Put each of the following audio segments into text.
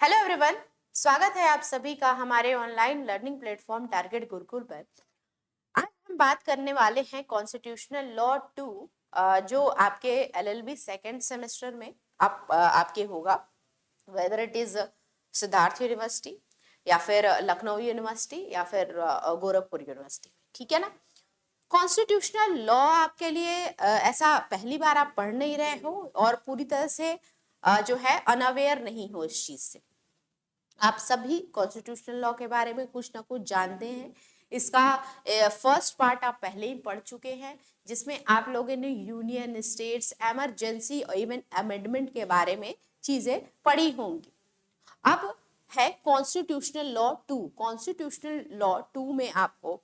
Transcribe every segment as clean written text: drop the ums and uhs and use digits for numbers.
Hello everyone, स्वागत है आप सभी का हमारे online learning platform target Gurukul पर। आज हम बात करने वाले हैं कॉन्स्टिट्यूशनल लॉ 2 जो आपके एलएलबी सेकेंड सेमेस्टर में आपके होगा, whether it is Siddharth university या फिर लखनऊ यूनिवर्सिटी या फिर गोरखपुर यूनिवर्सिटी। ठीक है ना। कॉन्स्टिट्यूशनल लॉ आपके लिए ऐसा पहली बार आप पढ़ नहीं रहे हो और पूरी तरह से जो है अनअवेयर नहीं हो इस चीज से। आप सभी कॉन्स्टिट्यूशनल लॉ के बारे में कुछ ना कुछ जानते हैं। इसका फर्स्ट पार्ट आप पहले ही पढ़ चुके हैं, जिसमें आप लोगों ने यूनियन, स्टेट्स, इमरजेंसी और इवन अमेंडमेंट के बारे में चीजें पढ़ी होंगी। अब है कॉन्स्टिट्यूशनल लॉ 2। कॉन्स्टिट्यूशनल लॉ 2 में आपको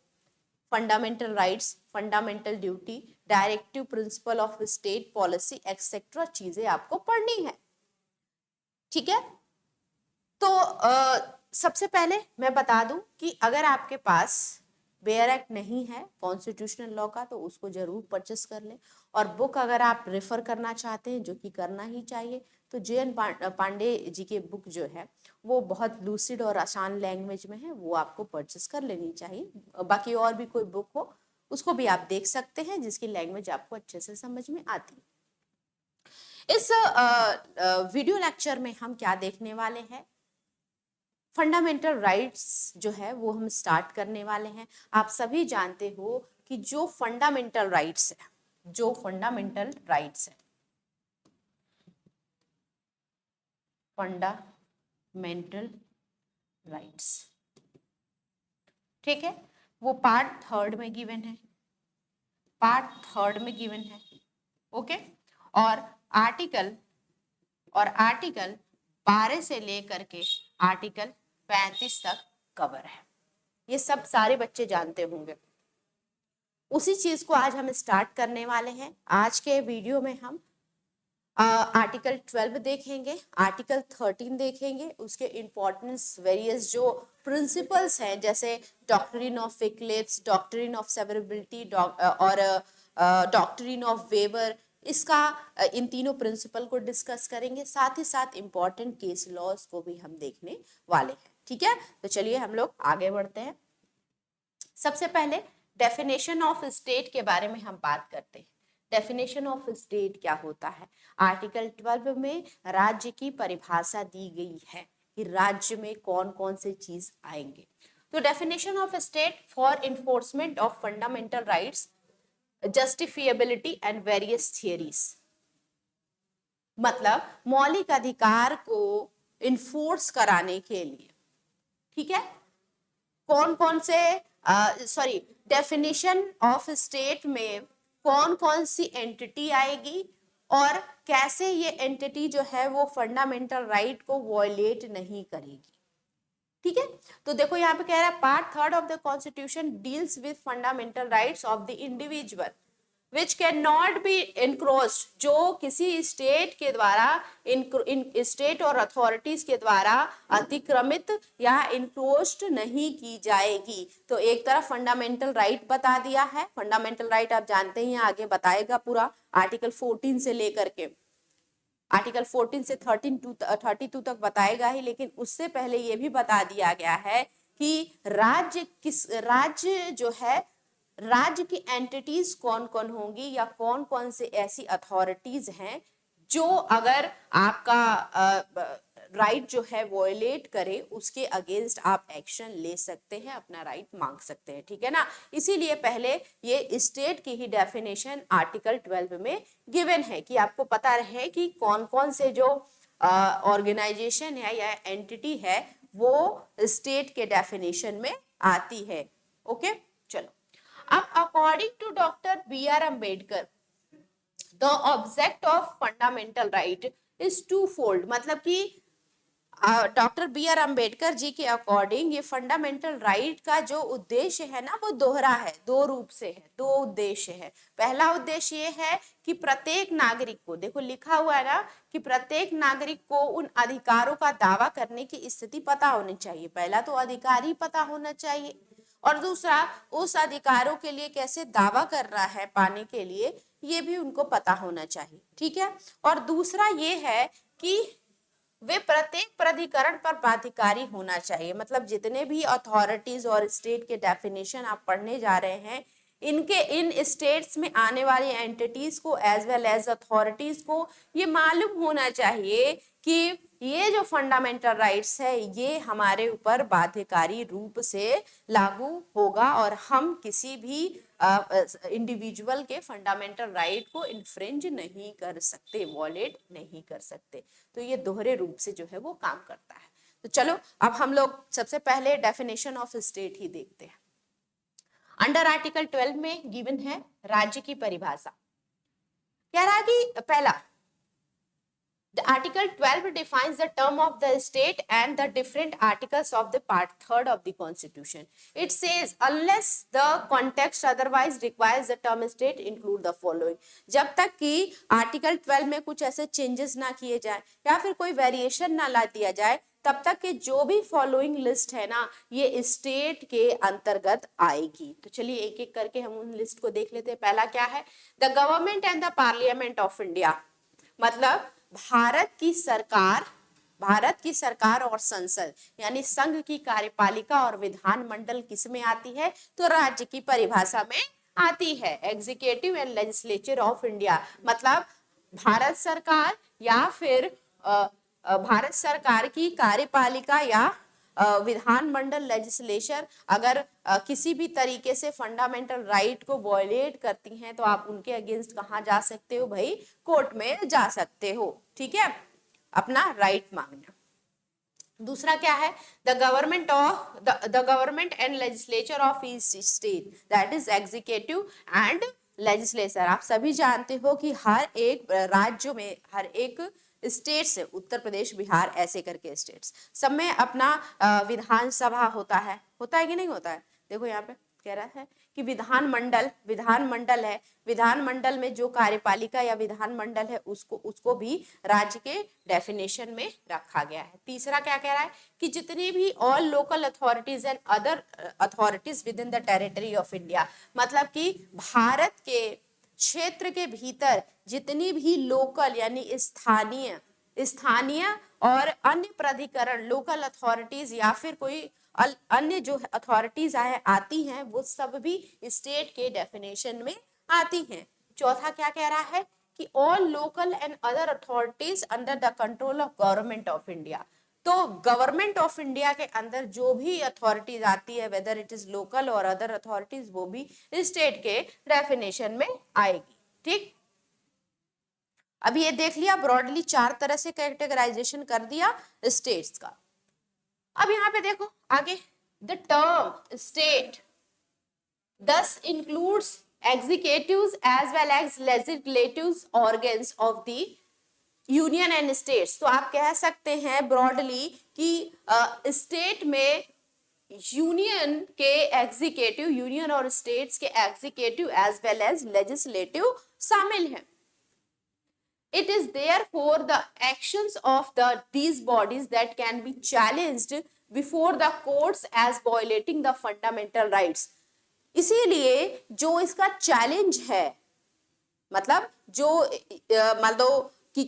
fundamental rights, fundamental duty, directive principle of state policy etcetera चीजें आपको पढ़नी है। ठीक है। तो सबसे पहले मैं बता दूं कि अगर आपके पास बेयर एक्ट नहीं है कॉन्स्टिट्यूशनल लॉ का तो उसको जरूर परचेस कर लें। और बुक अगर आप रेफर करना चाहते हैं, जो कि करना ही चाहिए, तो JN पांडे जी की बुक जो है वो बहुत लूसिड और आसान लैंग्वेज में है, वो आपको परचेस कर लेनी चाहिए। बाकी और भी कोई बुक हो उसको भी आप देख सकते हैं, जिसकी लैंग्वेज आपको अच्छे से समझ में आती है। इस वीडियो लेक्चर में हम क्या देखने वाले हैं, फंडामेंटल राइट्स जो है वो हम स्टार्ट करने वाले हैं। आप सभी जानते हो कि जो फंडामेंटल राइट्स है, फंडामेंटल राइट्स, ठीक है, वो पार्ट थर्ड में गिवन है, ओके। और आर्टिकल 12 से लेकर के आर्टिकल 35 तक कवर है। ये सब सारे बच्चे जानते होंगे। उसी चीज को आज हम स्टार्ट करने वाले हैं। आज के वीडियो में हम आर्टिकल 12 देखेंगे, आर्टिकल 13 देखेंगे, उसके इंपॉर्टेंस, वेरियस जो प्रिंसिपल्स हैं, जैसे doctrine of Eclipse, doctrine of severability और डॉक्ट्रिन ऑफ वेवर, इसका इन तीनों प्रिंसिपल को डिस्कस करेंगे। साथ ही साथ इंपॉर्टेंट केस लॉज को भी हम देखने वाले हैं। ठीक है, तो चलिए हम लोग आगे बढ़ते हैं। सबसे पहले डेफिनेशन ऑफ स्टेट के बारे में हम बात करते हैं। डेफिनेशन ऑफ स्टेट क्या होता है? आर्टिकल 12 में राज्य की परिभाषा दी गई है कि राज्य में कौन कौन से चीज आएंगे। तो definition of state for enforcement of fundamental rights, justifiability and various theories, मतलब मौलिक अधिकार को इन्फोर्स कराने के लिए, ठीक है, कौन कौन से डेफिनेशन ऑफ स्टेट में कौन कौन सी एंटिटी आएगी और कैसे ये एंटिटी जो है वो फंडामेंटल राइट को वॉयलेट नहीं करेगी। ठीक है, तो देखो यहाँ पे कह रहा है part third of the constitution deals with fundamental rights of the individual which can not be encroached, जो किसी स्टेट के द्वारा, स्टेट और अथॉरिटीज के द्वारा अतिक्रमित या इनक्रोच्ड नहीं की जाएगी। तो एक तरफ फंडामेंटल राइट बता दिया है। फंडामेंटल राइट आप जानते ही हैं, आगे बताएगा पूरा आर्टिकल 14 से लेकर के आर्टिकल 14 से 32 तक बताएगा ही, लेकिन उससे पहले ये भी बता दिया गया है कि राज्य जो है, राज्य की एंटिटीज कौन कौन होंगी या कौन कौन से ऐसी अथॉरिटीज हैं जो अगर आपका राइट जो है वॉयलेट करे, उसके अगेंस्ट आप एक्शन ले सकते हैं, अपना राइट मांग सकते हैं। ठीक है ना। इसीलिए पहले ये स्टेट की ही डेफिनेशन आर्टिकल 12 में गिवन है कि आपको पता रहे कि कौन कौन से जो ऑर्गेनाइजेशन है या एंटिटी है वो स्टेट के डेफिनेशन में आती है। ओके, चलो। अब according to doctor BR Ambedkar, the object of fundamental right is twofold, मतलब कि डॉक्टर BR अम्बेडकर जी के अकॉर्डिंग ये फंडामेंटल राइट का जो उद्देश्य है ना वो दोहरा है, दो रूप से है, दो उद्देश्य है। पहला उद्देश्य ये है कि प्रत्येक नागरिक को, देखो लिखा हुआ है ना कि प्रत्येक नागरिक को उन अधिकारों का दावा करने की स्थिति पता होनी चाहिए। पहला तो अधिकार ही पता होना चाहिए, और दूसरा उस अधिकारों के लिए कैसे दावा कर रहा है पाने के लिए, ये भी उनको पता होना चाहिए। ठीक है, और दूसरा ये है कि वे प्रत्येक प्राधिकरण पर बाध्यकारी होना चाहिए। मतलब जितने भी अथॉरिटीज और स्टेट के डेफिनेशन आप पढ़ने जा रहे हैं, इनके इन स्टेट्स में आने वाली एंटिटीज को एज वेल एज अथॉरिटीज को ये मालूम होना चाहिए कि ये जो फंडामेंटल राइट्स है ये हमारे ऊपर बाध्यकारी रूप से लागू होगा और हम किसी भी इंडिविजुअल के फंडामेंटल राइट को इन्फ्रिंज नहीं कर सकते, वॉलेट नहीं कर सकते। तो ये दोहरे रूप से जो है वो काम करता है। तो चलो अब हम लोग सबसे पहले डेफिनेशन ऑफ स्टेट ही देखते हैं। अंडर आर्टिकल 12 में गिवन है राज्य की परिभाषा। कह रहा है कि पहला, the article 12 defines the term of the state and the different articles of the part 3rd of the constitution. It says unless the context otherwise requires the term state include the following. जब तक कि article 12 में कुछ ऐसे changes ना किए जाए या फिर कोई वेरिएशन ना ला दिया जाए, तब तक के जो भी फॉलोइंग लिस्ट है ना ये स्टेट के अंतर्गत आएगी। तो चलिए एक एक करके हम उन लिस्ट को देख लेते हैं। पहला क्या है, the government and the parliament of India. मतलब भारत की सरकार और संसद यानी संघ की कार्यपालिका और विधानमंडल किस में आती है, तो राज्य की परिभाषा में आती है। Executive and legislature of India मतलब भारत सरकार या फिर भारत सरकार की कार्यपालिका या विधानमंडल लेजिस्लेचर अगर किसी भी तरीके से फंडामेंटल राइट को वायलेट करती हैं तो आप उनके अगेंस्ट कहाँ जा सकते हो भाई, कोर्ट में जा सकते हो। ठीक है, अपना राइट मांगना। दूसरा क्या है, the government and legislature of each state, that is executive and legislature. आप सभी जानते हो कि हर एक राज्य में हर एक स्टेट्स है, उत्तर प्रदेश बिहार ऐसे करके स्टेट्स सब में अपना विधानसभा होता है कि नहीं होता है। देखो यहाँ पे कह रहा है कि विधानमंडल है, विधानमंडल में जो कार्यपालिका या विधानमंडल है उसको भी राज्य के डेफिनेशन में रखा गया है। तीसरा क्या कह रहा है कि जितनी भी all local authorities and other authorities with in the territory of India, मतलब कि भारत के क्षेत्र के भीतर जितनी भी लोकल यानी स्थानीय और अन्य प्राधिकरण लोकल अथॉरिटीज या फिर कोई अन्य जो अथॉरिटीज आती हैं वो सब भी स्टेट के डेफिनेशन में आती हैं। चौथा क्या कह रहा है कि all local and other authorities under the control of government of India. तो गवर्नमेंट ऑफ इंडिया के अंदर जो भी अथॉरिटीज आती है वेदर इट इज लोकल और अदर अथॉरिटीज वो भी स्टेट के डेफिनेशन में आएगी। ठीक, अभी ये देख लिया ब्रॉडली 4 तरह से कैटेगराइजेशन कर दिया स्टेट्स का। अब यहाँ पे देखो आगे, the term state thus includes executives as well as legislative organs of the union and states. तो आप कह सकते हैं ब्रॉडली कि स्टेट में यूनियन के एग्जीक्यूटिव, यूनियन और स्टेट्स के executive as well as legislative शामिल हैं। It is therefore the actions of these bodies that can be challenged before the courts as violating the fundamental rights। इसीलिए जो इसका चैलेंज है, मतलब जो मान लो कि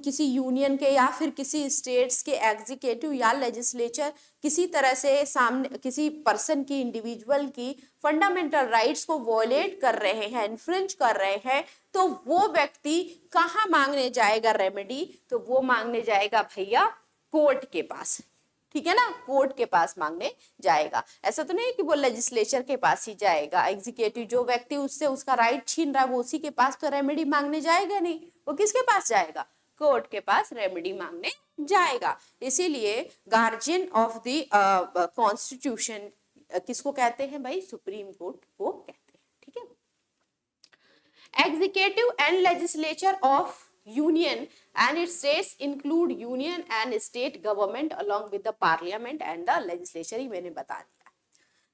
किसी यूनियन के या फिर किसी स्टेट्स के एग्जीक्यूटिव या लेजिस्लेचर किसी तरह से सामने किसी पर्सन की, इंडिविजुअल की फंडामेंटल राइट्स को वॉयलेट कर रहे हैं, इन्फ्रिंज कर रहे हैं, तो वो व्यक्ति कहाँ मांगने जाएगा रेमेडी, तो वो मांगने जाएगा भैया कोर्ट के पास। ठीक है ना, कोर्ट के पास मांगने जाएगा। ऐसा तो नहीं कि वो लेजिस्लेचर के पास ही जाएगा। एग्जीक्यूटिव जो व्यक्ति उससे उसका राइट छीन रहा है वो उसी के पास तो रेमेडी मांगने जाएगा नहीं, वो किसके पास जाएगा, कोर्ट के पास रेमेडी मांगने जाएगा। इसीलिए गार्जियन ऑफ द कॉन्स्टिट्यूशन किसको कहते हैं भाई, सुप्रीम कोर्ट को कहते हैं। ठीक है, executive and legislature of union and its states include union and state government along with the parliament and the legislature। ही मैंने बता दिया।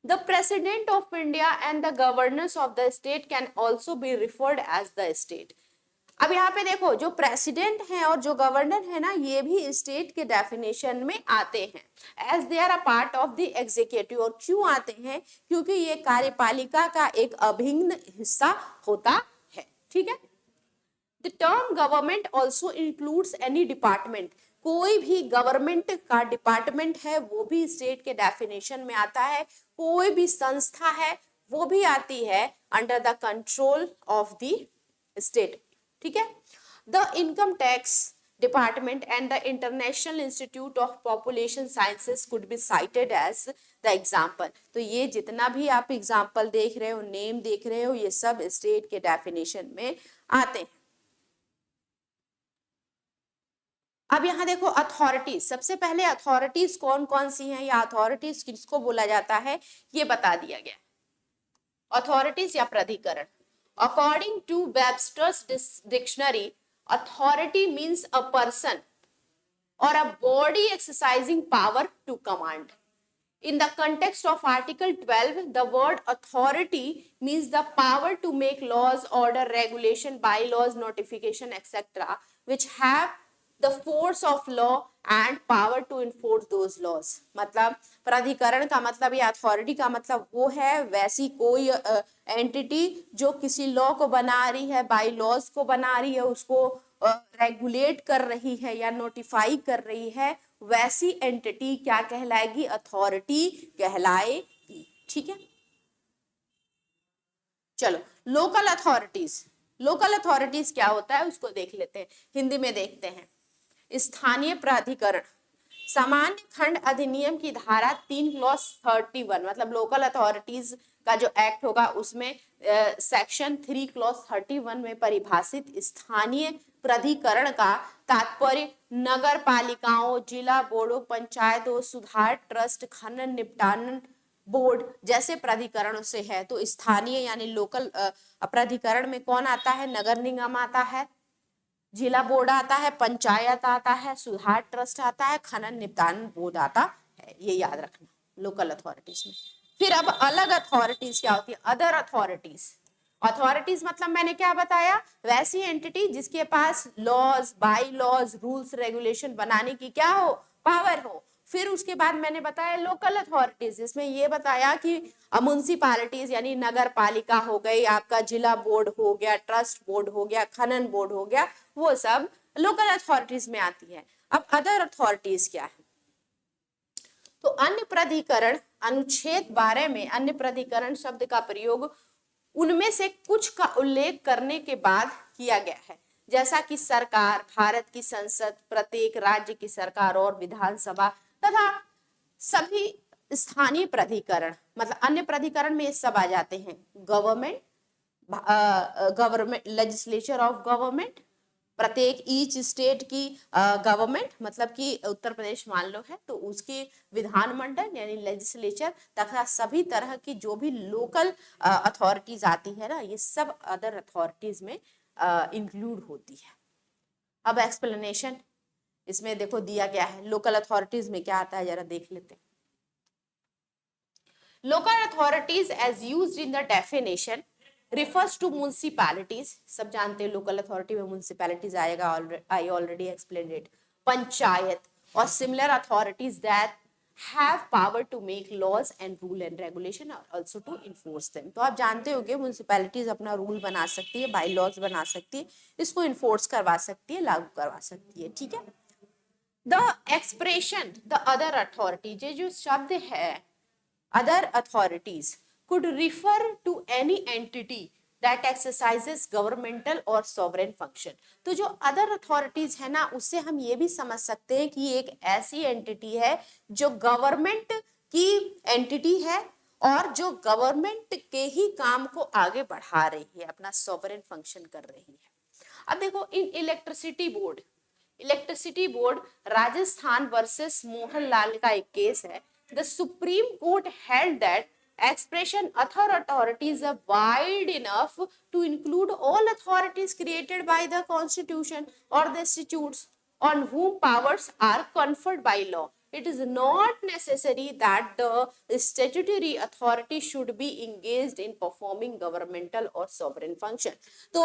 The president of India and the governors of the state can also be referred as the state। अब यहाँ पे देखो जो president है और जो गवर्नर है ना ये भी स्टेट के डेफिनेशन में आते हैं as they are a part of the executive. और क्यों आते हैं, क्योंकि ये कार्यपालिका का एक अभिन्न हिस्सा होता है। ठीक है, The term government also includes any department। कोई भी गवर्नमेंट का डिपार्टमेंट है वो भी स्टेट के डेफिनेशन में आता है, कोई भी संस्था है वो भी आती है under the control of the state, ठीक है। The income tax department and the international institute of population sciences could be cited as the example. तो ये जितना भी आप एग्जाम्पल देख रहे हो, नेम देख रहे हो, ये सब स्टेट के डेफिनेशन में आते हैं। अब यहाँ देखो अथॉरिटीज, सबसे पहले अथॉरिटीज कौन कौन सी हैं या अथॉरिटीज किसको बोला जाता है ये बता दिया गया। अथॉरिटीज या प्राधिकरण, according to Webster's dictionary, authority means a person or a body exercising power to command. In the context of Article 12, the word authority means the power to make laws, order, regulation, bylaws, notification, etc., which have the force of law and power to enforce those laws. मतलब प्राधिकरण का मतलब या authority का मतलब वो है वैसी कोई एंटिटी जो किसी लॉ को बना रही है, बाई लॉज को बना रही है, उसको रेगुलेट कर रही है या नोटिफाई कर रही है, वैसी एंटिटी क्या कहलाएगी? अथॉरिटी कहलाएगी, ठीक है। चलो लोकल अथॉरिटीज, लोकल अथॉरिटीज क्या होता है उसको देख लेते हैं, हिंदी में देखते हैं। स्थानीय प्राधिकरण, सामान्य खंड अधिनियम की धारा 3 क्लॉज 31, मतलब लोकल अथॉरिटीज का जो एक्ट होगा उसमें सेक्शन 3 क्लॉज 31 में परिभाषित स्थानीय प्राधिकरण का तात्पर्य नगर पालिकाओं, जिला बोर्डों, पंचायतों, सुधार ट्रस्ट, खनन निपटान बोर्ड जैसे प्राधिकरणों से है। तो स्थानीय यानी लोकल प्राधिकरण में कौन आता है? नगर निगम आता है, जिला बोर्ड आता है, पंचायत आता है, सुधार ट्रस्ट आता है, खनन निपटान बोर्ड आता है, ये याद रखना लोकल अथॉरिटीज में। फिर अब अलग अथॉरिटीज क्या होती है? Other authorities. अथॉरिटीज मतलब मैंने क्या बताया? वैसी एंटिटी जिसके पास laws, by laws, rules regulation बनाने की क्या हो? पावर हो। फिर उसके बाद मैंने बताया लोकल अथॉरिटीज, जिसमें ये बताया कि म्युनिसिपैलिटीज यानी नगर पालिका हो गई, आपका जिला बोर्ड हो गया, ट्रस्ट बोर्ड हो गया, खनन बोर्ड हो गया, वो सब लोकल अथॉरिटीज में आती है। अब अदर अथॉरिटीज क्या है? तो अन्य प्राधिकरण, अनुच्छेद 12 में अन्य प्राधिकरण शब्द का प्रयोग उनमें से कुछ का उल्लेख करने के बाद किया गया है, जैसा कि सरकार, भारत की संसद, प्रत्येक राज्य की सरकार और विधानसभा तथा सभी स्थानीय प्राधिकरण, मतलब अन्य प्राधिकरण में ये सब आ जाते हैं। Government, government legislature of government, प्रत्येक ईच स्टेट की गवर्नमेंट, मतलब कि उत्तर प्रदेश मान लो है तो उसकी विधानमंडल यानी लेजिस्लेचर तथा सभी तरह की जो भी लोकल अथॉरिटीज आती है ना, ये सब अदर अथॉरिटीज में इंक्लूड होती है। अब एक्सप्लेनेशन इसमें देखो दिया गया है, लोकल अथॉरिटीज में क्या आता है जरा देख लेते हैं। Local authorities as used in the definition refers to municipalities, सब जानते हैं लोकल अथॉरिटी में municipalities आएगा, I already explained it, panchayat और similar authorities that have power to make laws and rule and regulation or also to enforce them। तो आप जानते होंगे municipalities अपना रूल बना सकती है, बाई लॉज बना सकती है, इसको इन्फोर्स करवा सकती है, लागू करवा सकती है, ठीक है। The expression the other authority, ये जो शब्द है other authorities could refer to any entity that exercises governmental or sovereign function। तो जो अदर अथॉरिटीज है ना, उससे हम ये भी समझ सकते हैं कि एक ऐसी एंटिटी है जो गवर्नमेंट की एंटिटी है और जो गवर्नमेंट के ही काम को आगे बढ़ा रही है, अपना सोवरेन फंक्शन कर रही है। अब देखो in electricity board, electricity board Rajasthan versus Mohanlal का एक केस है। The supreme court held that expression other authorities are wide enough to include all authorities created by the constitution or the statutes on whom powers are conferred by law। It is not necessary that the statutory authority should be engaged in performing governmental or sovereign function। तो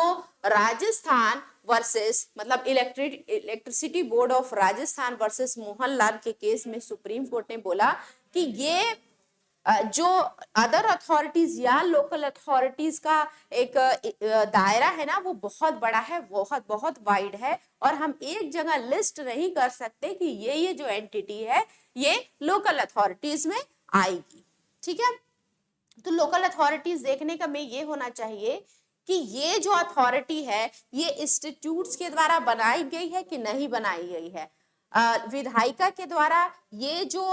Rajasthan versus मतलब electricity board of Rajasthan versus Mohanlal के case में supreme court ने बोला कि ये जो other authorities या लोकल अथॉरिटीज का एक दायरा है ना, वो बहुत बड़ा है, बहुत बहुत वाइड है, और हम एक जगह लिस्ट नहीं कर सकते कि ये जो एंटिटी है ये लोकल अथॉरिटीज में आएगी। ठीक है, तो लोकल अथॉरिटीज देखने का में ये होना चाहिए कि ये जो अथॉरिटी है ये इंस्टीट्यूट्स के द्वारा बनाई गई है कि नहीं बनाई गई है। विधायिका के द्वारा ये जो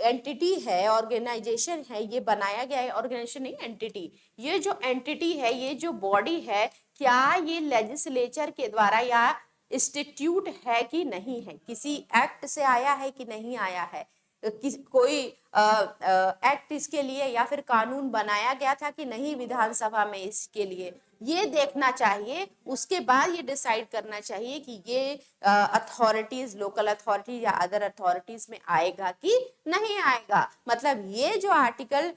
एंटिटी है, ऑर्गेनाइजेशन है, ये बनाया गया है, ऑर्गेनाइजेशन नहीं एंटिटी, ये जो एंटिटी है, ये जो बॉडी है, क्या ये लेजिस्लेचर के द्वारा या इंस्टीट्यूट है कि नहीं है, किसी एक्ट से आया है कि नहीं आया है, कोई एक्ट इसके लिए या फिर कानून बनाया गया था कि नहीं विधानसभा में इसके लिए, ये देखना चाहिए। उसके बाद ये डिसाइड करना चाहिए कि ये अथॉरिटीज, लोकल अथॉरिटीज या अदर अथॉरिटीज में आएगा कि नहीं आएगा। मतलब ये जो आर्टिकल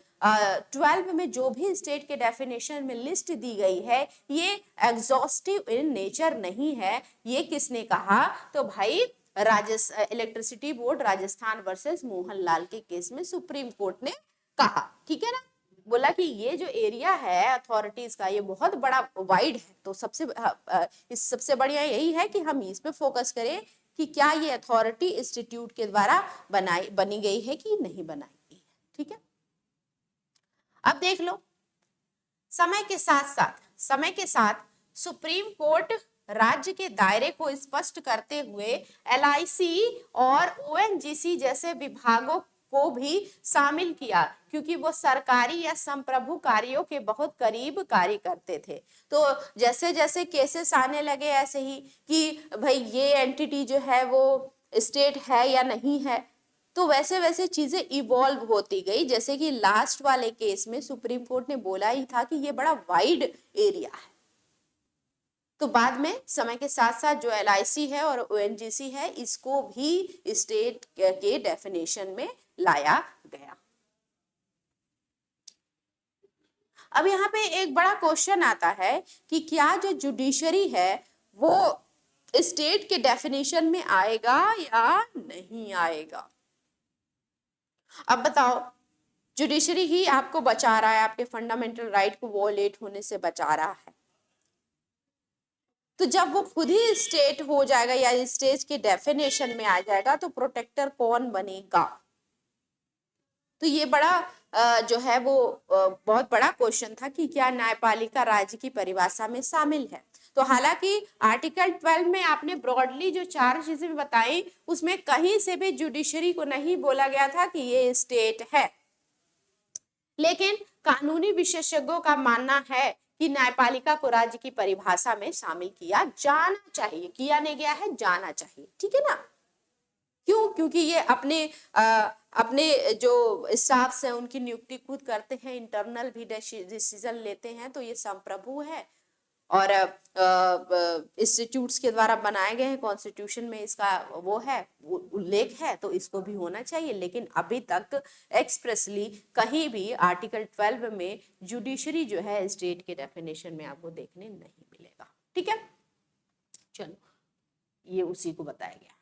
12 में जो भी स्टेट के डेफिनेशन में लिस्ट दी गई है ये एग्जॉस्टिव इन नेचर नहीं है। ये किसने कहा? तो भाई electricity board Rajasthan versus Mohanlal के केस में सुप्रीम कोर्ट ने कहा। ठीक है ना, बोला कि ये जो एरिया है अथॉरिटीज का ये बहुत बड़ा वाइड है, तो सबसे बढ़िया यही है कि हम इस पे फोकस करें कि क्या ये अथॉरिटी इंस्टीट्यूट के द्वारा बनी गई है कि नहीं बनाई गई है। ठीक है, अब देख लो, समय के साथ सुप्रीम कोर्ट राज्य के दायरे को स्पष्ट करते हुए एलआईसी और ओएनजीसी जैसे विभागों को भी शामिल किया, क्योंकि वो सरकारी या संप्रभु कार्यों के बहुत करीब कार्य करते थे। तो जैसे जैसे केसेस आने लगे ऐसे ही कि भाई ये एंटिटी जो है वो स्टेट है या नहीं है, तो वैसे वैसे चीजें इवॉल्व होती गई। जैसे कि लास्ट वाले केस में सुप्रीम कोर्ट ने बोला ही था कि ये बड़ा वाइड एरिया है, तो बाद में समय के साथ साथ जो एलआईसी है और ओएनजीसी है इसको भी स्टेट के डेफिनेशन में लाया गया। अब यहाँ पे एक बड़ा क्वेश्चन आता है कि क्या जो जुडिशरी है वो स्टेट के डेफिनेशन में आएगा या नहीं आएगा? अब बताओ, जुडिशरी ही आपको बचा रहा है, आपके फंडामेंटल राइट को वॉलेट होने से बचा रहा है, तो जब वो खुद ही स्टेट हो जाएगा या स्टेट के डेफिनेशन में आ जाएगा तो प्रोटेक्टर कौन बनेगा? तो ये बड़ा जो है वो बहुत बड़ा क्वेश्चन था कि क्या न्यायपालिका राज्य की परिभाषा में शामिल है। तो हालांकि आर्टिकल 12 में आपने ब्रॉडली जो 4 चीजें बताई उसमें कहीं से भी जुडिशरी को नहीं बोला गया था कि ये स्टेट है, लेकिन कानूनी विशेषज्ञों का मानना है कि न्यायपालिका को राज्य की परिभाषा में शामिल किया जाना चाहिए, किया नहीं गया है, जाना चाहिए। ठीक है ना, क्यों? क्योंकि ये अपने जो स्टाफ से उनकी नियुक्ति खुद करते हैं, इंटरनल भी डिसीजन लेते हैं, तो ये संप्रभु है और इंस्टीट्यूट्स के द्वारा बनाए गए हैं, कॉन्स्टिट्यूशन में इसका वो है उल्लेख है, तो इसको भी होना चाहिए। लेकिन अभी तक एक्सप्रेसली कहीं भी आर्टिकल 12 में जुडिशरी जो है स्टेट के डेफिनेशन में आपको देखने नहीं मिलेगा। ठीक है, चलो ये उसी को बताया गया।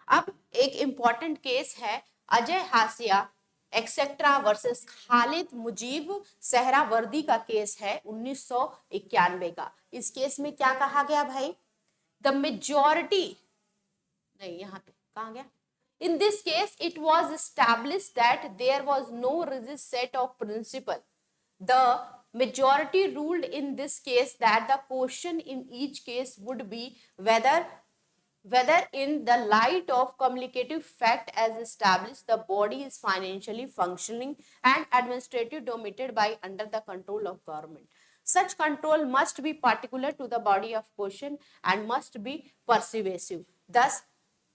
अब एक इंपॉर्टेंट केस है अजय हासिया एक्सेट्रा वर्सेस खालिद मुजीब सहरावर्दी का केस है 1991 का। इस केस में क्या कहा गया भाई? द मेजॉरिटी नहीं, यहाँ पे कहा गया, in this case it was established that there was no rigid set of principle. द majority ruled in this case that the question in each case would be whether in the light of cumulative fact as established the body is financially functioning and administrative dominated by under the control of government. Such control must be particular to the body of question and must be persuasive. Thus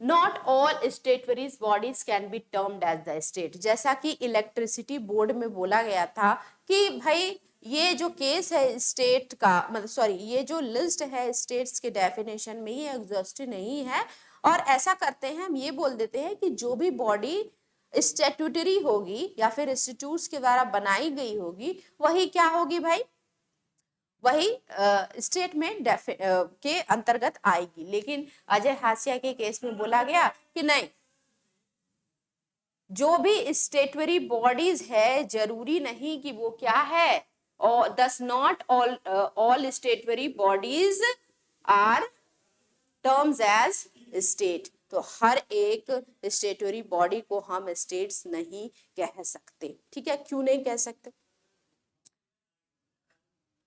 not all statutory bodies can be termed as the state. जैसा कि electricity board में बोला गया था कि भाई ये जो केस है स्टेट का, मतलब सॉरी, ये जो लिस्ट है स्टेट्स के डेफिनेशन में ये एग्जॉस्टिव नहीं है, और ऐसा करते हैं हम ये बोल देते हैं कि जो भी बॉडी स्टैट्यूटरी होगी या फिर इंस्टीट्यूट्स के द्वारा बनाई गई होगी वही क्या होगी भाई? वही स्टेट में के अंतर्गत आएगी। लेकिन अजय हासिया के केस में बोला गया कि नहीं, जो भी स्टेटरी बॉडीज है जरूरी नहीं कि वो क्या है, और thus not all statutory bodies are terms as state. तो हर एक स्टेटरी बॉडी को हम स्टेट्स नहीं कह सकते। ठीक है, क्यों नहीं कह सकते?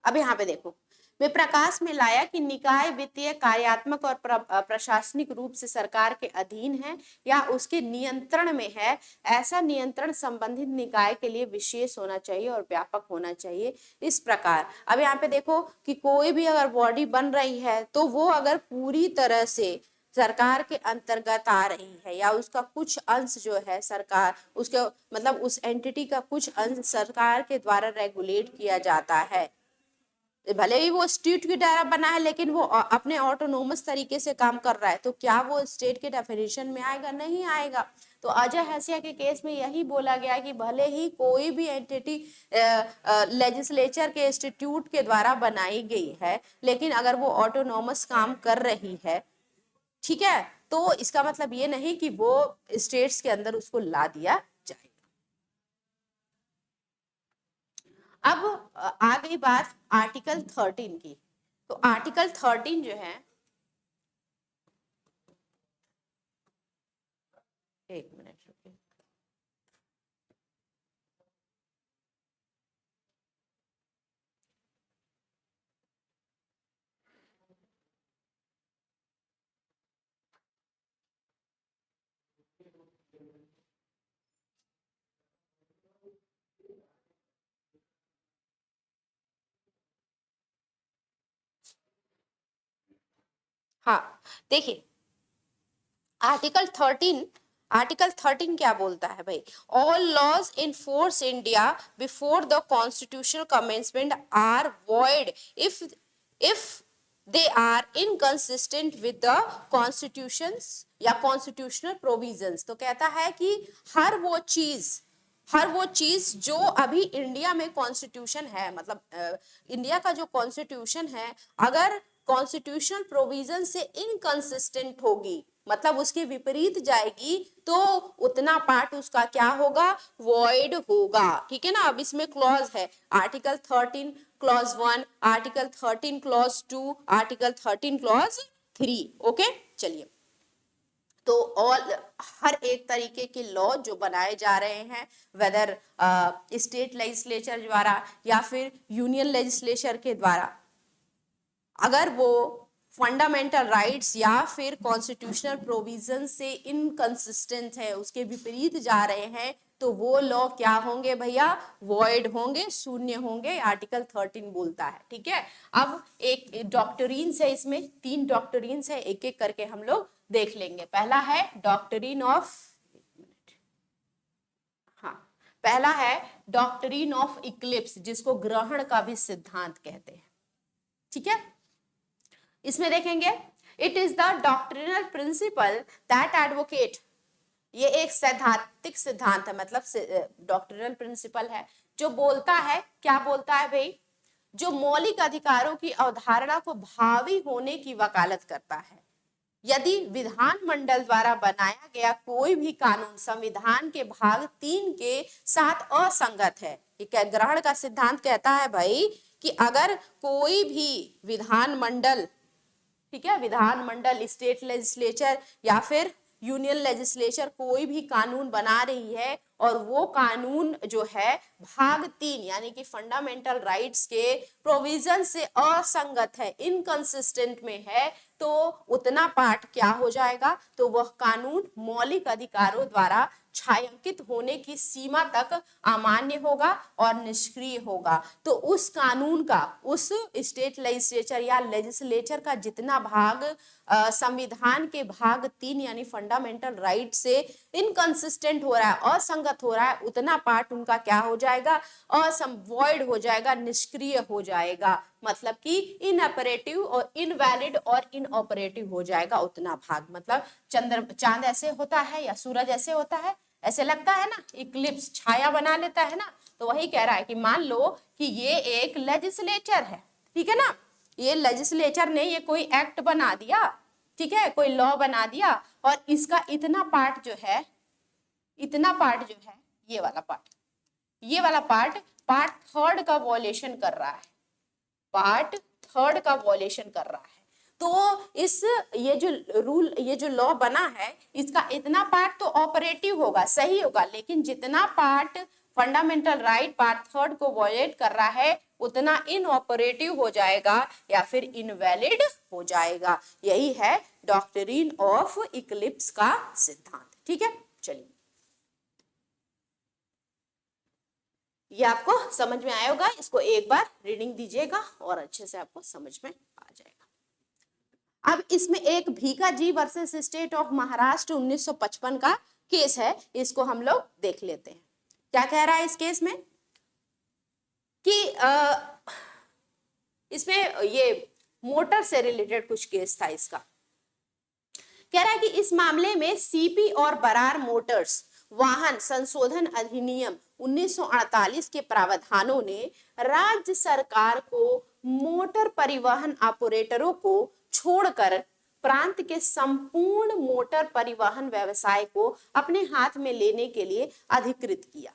अब यहाँ पे देखो, में प्रकाश में लाया कि निकाय वित्तीय, कार्यात्मक और प्रशासनिक रूप से सरकार के अधीन है या उसके नियंत्रण में है। ऐसा नियंत्रण संबंधित निकाय के लिए विशेष होना चाहिए और व्यापक होना चाहिए। इस प्रकार अब यहाँ पे देखो कि कोई भी अगर बॉडी बन रही है तो वो अगर पूरी तरह से सरकार के अंतर्गत आ रही है या उसका कुछ अंश जो है सरकार, उसके मतलब उस एंटिटी का कुछ अंश सरकार के द्वारा रेगुलेट किया जाता है, भले ही वो स्टेट की तरह बना है लेकिन वो अपने ऑटोनोमस तरीके से काम कर रहा है, तो क्या वो स्टेट के डेफिनेशन में आएगा? नहीं आएगा। तो अजय हैसिया के केस में यही बोला गया कि भले ही कोई भी एंटिटी लेजिस्लेचर के इंस्टीट्यूट के द्वारा बनाई गई है, लेकिन अगर वो ऑटोनोमस काम कर रही है, ठीक है, तो इसका मतलब ये नहीं कि वो स्टेट्स के अंदर उसको ला दिया जाए। अब आ गई बात आर्टिकल 13 की। तो आर्टिकल 13 जो है, एक मिनट रुकिए, हाँ देखिए आर्टिकल 13 क्या बोलता है भाई? All laws in force India before the constitutional commencement are void if they are inconsistent with the constitutions या कॉन्स्टिट्यूशनल प्रोविजंस। तो कहता है कि हर वो चीज जो अभी इंडिया में कॉन्स्टिट्यूशन है, मतलब इंडिया का जो कॉन्स्टिट्यूशन है, अगर कॉन्स्टिट्यूशनल प्रोविजन से इनकंसिस्टेंट होगी, मतलब उसके विपरीत जाएगी, तो उतना पार्ट उसका क्या होगा? वॉइड होगा। ठीक है ना। अब इसमें क्लॉज है, article 13 clause 1, article 13 clause 2, article 13 clause 3। Okay, चलिए। तो ऑल हर एक तरीके के लॉ जो बनाए जा रहे हैं, वेदर स्टेट लेजिस्लेचर द्वारा या फिर यूनियन लेजिस्लेचर के द्वारा, अगर वो फंडामेंटल राइट्स या फिर कॉन्स्टिट्यूशनल प्रोविजन से इनकंसिस्टेंट है, उसके विपरीत जा रहे हैं, तो वो लॉ क्या होंगे भैया? वॉइड होंगे, शून्य होंगे। आर्टिकल 13 बोलता है। ठीक है। अब एक डॉक्ट्रिन्स है, इसमें 3 डॉक्ट्रिन्स है, एक एक करके हम लोग देख लेंगे। पहला है डॉक्ट्रिन ऑफ, हाँ, पहला है डॉक्ट्रिन ऑफ इक्लिप्स, जिसको ग्रहण का भी सिद्धांत कहते हैं। ठीक है। इसमें देखेंगे, it is the doctrinal principal that advocate, ये एक सैद्धांतिक सिद्धांत है, मतलब डॉक्ट्रिनल प्रिंसिपल है जो बोलता है, क्या बोलता है भाई? जो मौलिक अधिकारों की अवधारणा को भावी होने की वकालत करता है। यदि विधानमंडल द्वारा बनाया गया कोई भी कानून संविधान के भाग 3 के साथ असंगत है, ग्रहण का सिद्धांत कहता है भाई कि अगर कोई भी विधानमंडल, ठीक है, विधानमंडल, स्टेट लेजिस्लेचर या फिर यूनियन लेजिस्लेचर कोई भी कानून बना रही है और वो कानून जो है भाग 3 यानी कि फंडामेंटल राइट्स के प्रोविजन से असंगत है, इनकंसिस्टेंट में है, तो उतना पार्ट क्या हो जाएगा? तो वह कानून मौलिक अधिकारों द्वारा छायांकित होने की सीमा तक अमान्य होगा और निष्क्रिय होगा। तो उस कानून का, उस स्टेट लेजिस्लेचर या लेजिस्लेचर का जितना भाग संविधान के भाग 3 यानी फंडामेंटल राइट से इनकंसिस्टेंट हो रहा है, असंगत हो रहा है, उतना पार्ट उनका क्या हो जाएगा? वॉइड हो जाएगा, निष्क्रिय हो जाएगा, मतलब कि इनऑपरेटिव और इनवैलिड और इनऑपरेटिव हो जाएगा उतना भाग। मतलब चांद ऐसे होता है या सूरज ऐसे होता है, ऐसे लगता है ना, इक्लिप्स छाया बना लेता है ना, तो वही कह रहा है कि मान लो कि ये एक लेजिस्लेचर है, ठीक है ना, ये लेजिस्लेचर ने ये कोई एक्ट बना दिया, ठीक है, कोई लॉ बना दिया, और इसका इतना पार्ट जो है इतना पार्ट जो है, ये वाला पार्ट पार्ट थर्ड का वॉयलेशन कर रहा है, पार्ट थर्ड का वॉयलेशन कर रहा है। तो इस ये जो लॉ बना है, इसका इतना पार्ट तो ऑपरेटिव होगा, सही होगा, लेकिन जितना part fundamental right part third को वॉयलेट कर रहा है उतना इनऑपरेटिव हो जाएगा या फिर इनवैलिड हो जाएगा। यही है डॉक्ट्रिन ऑफ इक्लिप्स का सिद्धांत। ठीक है, चलिए, ये आपको समझ में आया होगा। इसको एक बार रीडिंग दीजिएगा और अच्छे से आपको समझ में आ जाएगा। अब इसमें एक Bhikaji versus state of Maharashtra 1955 का केस है, इसको हम लोग देख लेते हैं। क्या कह रहा है इस केस में कि इसमें ये मोटर से रिलेटेड कुछ केस था। इसका कह रहा है कि इस मामले में सीपी और बरार मोटर्स वाहन संशोधन अधिनियम 1948 के प्रावधानों ने राज्य सरकार को मोटर परिवहन ऑपरेटरों को छोड़कर प्रांत के संपूर्ण मोटर परिवहन व्यवसाय को अपने हाथ में लेने के लिए अधिकृत किया।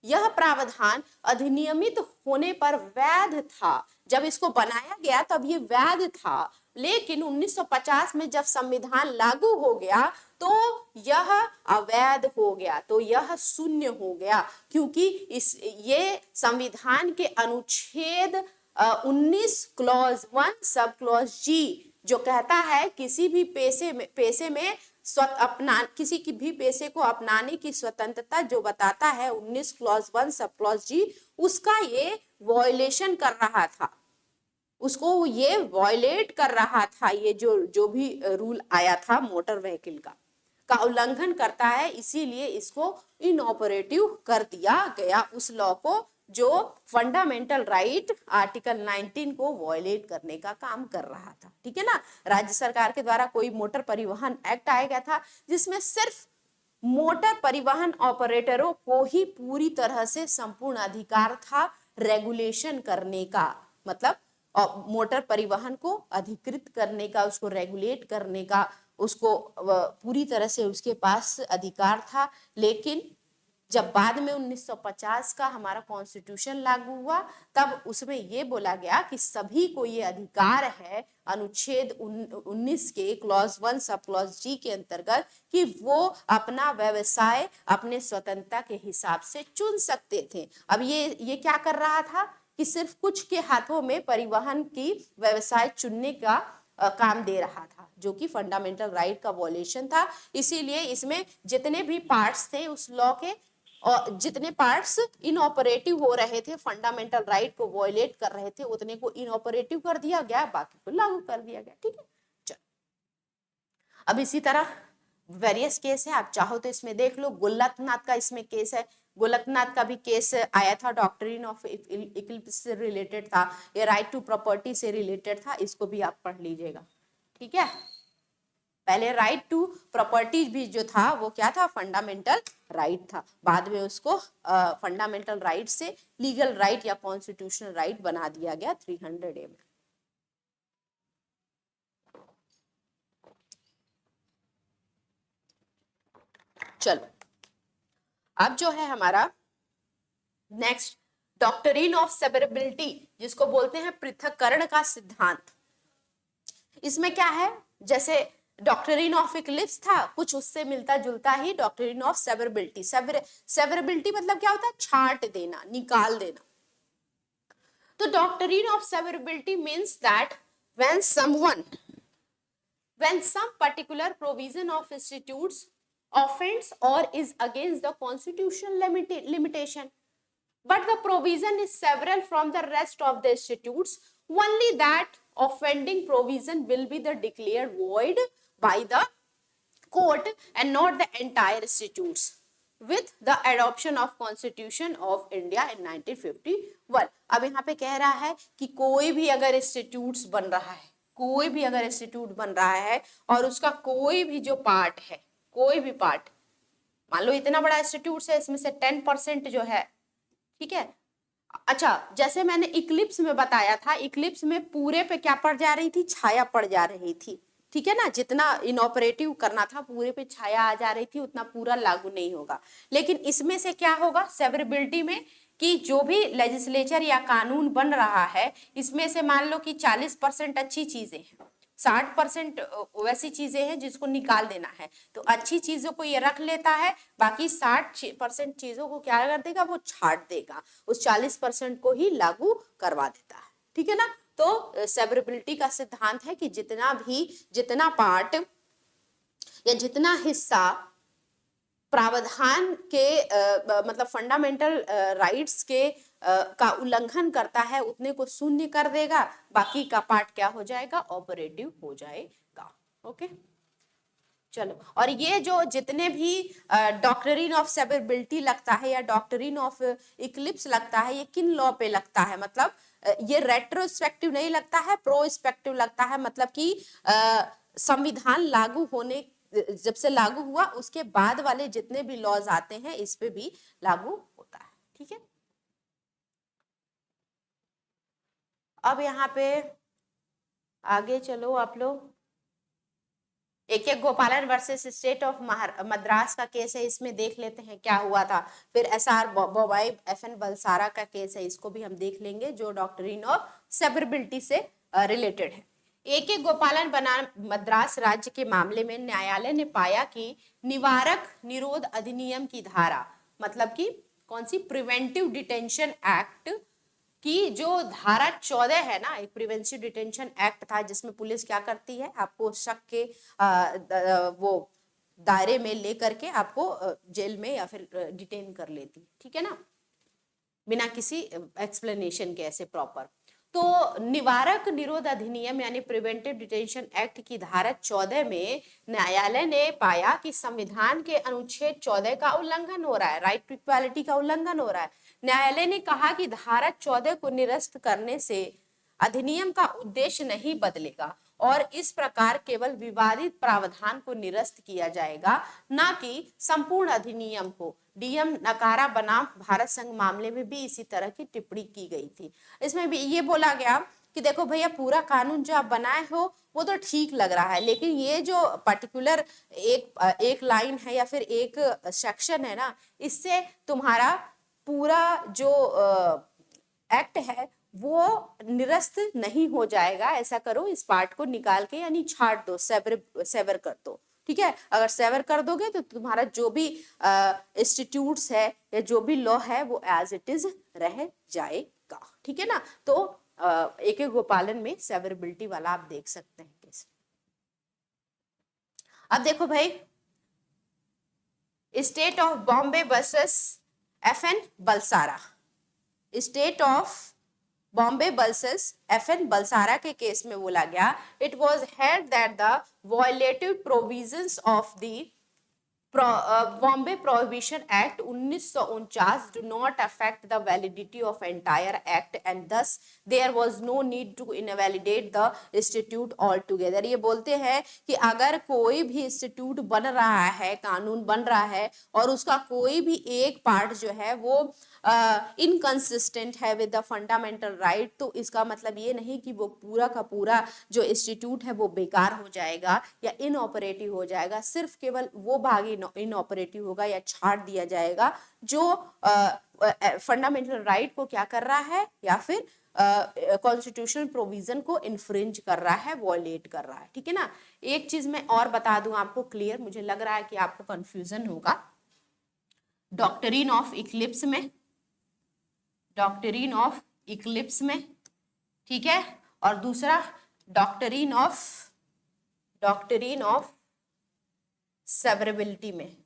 यह प्रावधान अधिनियमित होने पर वैध था। जब इसको बनाया गया तब ये वैध था, लेकिन 1950 में जब संविधान लागू हो गया तो यह अवैध हो गया, तो यह शून्य हो गया, क्योंकि ये संविधान के अनुच्छेद 19 क्लॉज 1 सब क्लॉज जी जो कहता है किसी भी पेशे में किसी की भी पेशे को अपनाने की स्वतंत्रता जो बताता है 19 क्लॉज 1 सब क्लॉज जी, उसका ये वॉयलेशन कर रहा था, उसको ये वॉयलेट कर रहा था। ये जो भी रूल आया था मोटर व्हीकल का उल्लंघन करता है, इसीलिए इसको इनऑपरेटिव कर दिया गया, उस लॉ को जो फंडामेंटल राइट आर्टिकल 19 को वॉयलेट करने का काम कर रहा था। ठीक है ना, राज्य सरकार के द्वारा कोई मोटर परिवहन एक्ट आया गया था जिसमें सिर्फ मोटर परिवहन ऑपरेटरों को ही पूरी तरह से संपूर्ण अधिकार था रेगुलेशन करने का, मतलब मोटर परिवहन को अधिकृत करने का, उसको रेगुलेट करने का, उसको पूरी तरह से उसके पास अधिकार था। लेकिन जब बाद में 1950 का हमारा कॉन्स्टिट्यूशन लागू हुआ तब उसमें ये बोला गया कि सभी को ये अधिकार है अनुच्छेद 19 के क्लॉज 1 सब क्लॉज जी के अंतर्गत कि वो अपना व्यवसाय अपने स्वतंत्रता के हिसाब से चुन सकते थे। अब ये क्या कर रहा था कि सिर्फ कुछ के हाथों में परिवहन की व्यवसाय चुनने का काम दे रहा था, जो कि फंडामेंटल राइट का वॉयलेशन था। इसीलिए इसमें जितने भी पार्ट्स थे उस लॉ के, और जितने पार्ट्स इनऑपरेटिव हो रहे थे, फंडामेंटल राइट को वॉयलेट कर रहे थे, उतने को इनऑपरेटिव कर दिया गया, बाकी को लागू कर दिया गया। ठीक है, चलो अब इसी तरह वेरियस केस है, आप चाहो तो इसमें देख लो। गोलकनाथ का इसमें केस है, गोलकनाथ का भी केस आया था, डॉक्ट्रिन ऑफ इक्लिप्स से रिलेटेड था, ये राइट टू प्रॉपर्टी से रिलेटेड था, इसको भी आप पढ़ लीजिएगा। ठीक है, पहले राइट टू प्रॉपर्टी भी जो था वो क्या था, फंडामेंटल राइट था, बाद में उसको फंडामेंटल राइट से लीगल राइट या कॉन्स्टिट्यूशनल राइट बना दिया गया 300A में। चलो अब जो है हमारा नेक्स्ट डॉक्ट्रिन ऑफ सेवरेबिलिटी, जिसको बोलते हैं पृथक्करण का सिद्धांत। इसमें क्या है, जैसे डॉक्ट्रिन ऑफ इक्लिप्स था, कुछ उससे मिलता जुलता ही डॉक्ट्रिन ऑफ सेवरेबिलिटी। सेवरेबिलिटी मतलब क्या होता है, छांट देना, निकाल देना। तो doctrine of severability means that when some particular provision of statutes offends or is against the constitutional limitation, but the provision is several from the rest of the statutes, only that offending provision will be the declared void by the court and not the entire statutes with the adoption of Constitution of India in 1951। अब यहाँ पे कह रहा है कि कोई भी अगर इंस्टीट्यूट बन रहा है, कोई भी अगर इंस्टीट्यूट बन रहा है और उसका कोई भी जो पार्ट है, कोई भी पार्ट, मान लो इतना बड़ा इंस्टीट्यूट है, इसमें से 10% जो है, ठीक है। अच्छा, जैसे मैंने इक्लिप्स में बताया था, इक्लिप्स में पूरे पे क्या पड़ जा रही थी, छाया पड़ जा रही थी, ठीक है ना, जितना इनऑपरेटिव करना था, पूरे पे छाया आ जा रही थी, उतना पूरा लागू नहीं होगा। लेकिन इसमें से क्या होगा सेवरेबिलिटी में, कि जो भी लेजिस्लेचर या कानून बन रहा है, इसमें से मान लो कि 40% अच्छी चीजें हैं, 60% वैसी चीजें हैं जिसको निकाल देना है, तो अच्छी चीजों को ये रख लेता है, बाकी 60% चीजों को क्या कर देगा, वो छाट देगा, उस 40% को ही लागू करवा देता है। ठीक है ना, तो सेवरेबिलिटी का सिद्धांत है कि जितना पार्ट या जितना हिस्सा प्रावधान के मतलब फंडामेंटल राइट्स के का उल्लंघन करता है, उतने को शून्य कर देगा, बाकी का पार्ट क्या हो जाएगा, ऑपरेटिव हो जाएगा। ओके, चलो, और ये जो जितने भी डॉक्ट्रिन ऑफ सेवरेबिलिटी लगता है या डॉक्ट्रिन ऑफ इक्लिप्स लगता है, ये किन लॉ पे लगता है, मतलब ये रेट्रोस्पेक्टिव नहीं लगता है, प्रोस्पेक्टिव लगता है, मतलब कि संविधान लागू होने, जब से लागू हुआ उसके बाद वाले जितने भी लॉज आते हैं इस पे भी लागू होता है। ठीक है, अब यहाँ पे आगे चलो आप लोग, एक एक गोपालन वर्सेस स्टेट ऑफ मद्रास का केस है, इसमें देख लेते हैं क्या हुआ था। फिर SR बोबाई FN बलसारा का केस है, इसको भी हम देख लेंगे, जो डॉक्ट्रिन ऑफ सेवरेबिलिटी से रिलेटेड है। एक एक गोपालन बनाम मद्रास राज्य के मामले में न्यायालय ने पाया कि निवारक निरोध अधिनियम की धारा, मतलब कि कौन सी, प्रिवेंटिव डिटेंशन एक्ट की जो धारा 14 है ना, एक प्रिवेंटिव डिटेंशन एक्ट था, जिसमें पुलिस क्या करती है, आपको शक के वो दायरे में लेकर के आपको जेल में या फिर डिटेन कर लेती, ठीक है ना, बिना किसी एक्सप्लेनेशन के, ऐसे प्रॉपर। तो निवारक निरोध अधिनियम यानी प्रिवेंटिव डिटेंशन एक्ट की धारा 14 में न्यायालय ने पाया कि संविधान के अनुच्छेद 14 का उल्लंघन हो रहा है, राइट टू इक्वालिटी का उल्लंघन हो रहा है। न्यायालय ने कहा कि धारा 14 को निरस्त करने से अधिनियम का उद्देश्य नहीं बदलेगा और इस प्रकार केवल विवादित प्रावधान को निरस्त किया जाएगा, न कि संपूर्ण अधिनियम को। डीएम नकारा बनाम भारत संघ मामले में भी इसी तरह की टिप्पणी की गई थी। इसमें भी ये बोला गया कि देखो भैया, पूरा कानून जो आप बनाए हो वो तो ठीक लग रहा है, लेकिन ये जो पर्टिकुलर एक लाइन है या फिर एक सेक्शन है ना, इससे तुम्हारा पूरा जो एक्ट है वो निरस्त नहीं हो जाएगा। ऐसा करो, इस पार्ट को निकाल के यानी छाट दो, सेवर कर दो। ठीक है, अगर सेवर कर दोगे तो तुम्हारा जो भी इंस्टीट्यूट्स है या जो भी लॉ है वो एज इट इज रह जाएगा। ठीक है ना, तो एक एक गोपालन में सेवरेबिलिटी वाला आप देख सकते हैं कैसे। अब देखो भाई, state of Bombay versus FN Balsara, state of Bombay versus FN Balsara के केस में बोला गया, it was held that the violative provisions of the Bombay Prohibition Act 1949 do not affect the validity of entire act and thus there was no need to invalidate the institute altogether। ये बोलते हैं कि अगर कोई भी institute बन रहा है, कानून बन रहा है और उसका कोई भी एक पार्ट जो है वो इनकंसिस्टेंट है विद द फंडामेंटल राइट, तो इसका मतलब ये नहीं कि वो पूरा का पूरा जो इंस्टीट्यूट है वो बेकार हो जाएगा या इनऑपरेटिव हो जाएगा, सिर्फ केवल वो भाग इनऑपरेटिव होगा या छाट दिया जाएगा जो फंडामेंटल राइट को क्या कर रहा है या फिर कॉन्स्टिट्यूशनल प्रोविजन को इन्फ्रिंज कर रहा है, वॉयलेट कर रहा है। ठीक है ना, एक चीज मैं और बता दूं आपको क्लियर, मुझे लग रहा है कि आपको कंफ्यूजन होगा। डॉक्ट्रिन ऑफ इक्लिप्स में, डॉक्ट्रिन ऑफ इक्लिप्स में, ठीक है, और दूसरा डॉक्ट्रिन ऑफ सेवरेबिलिटी में,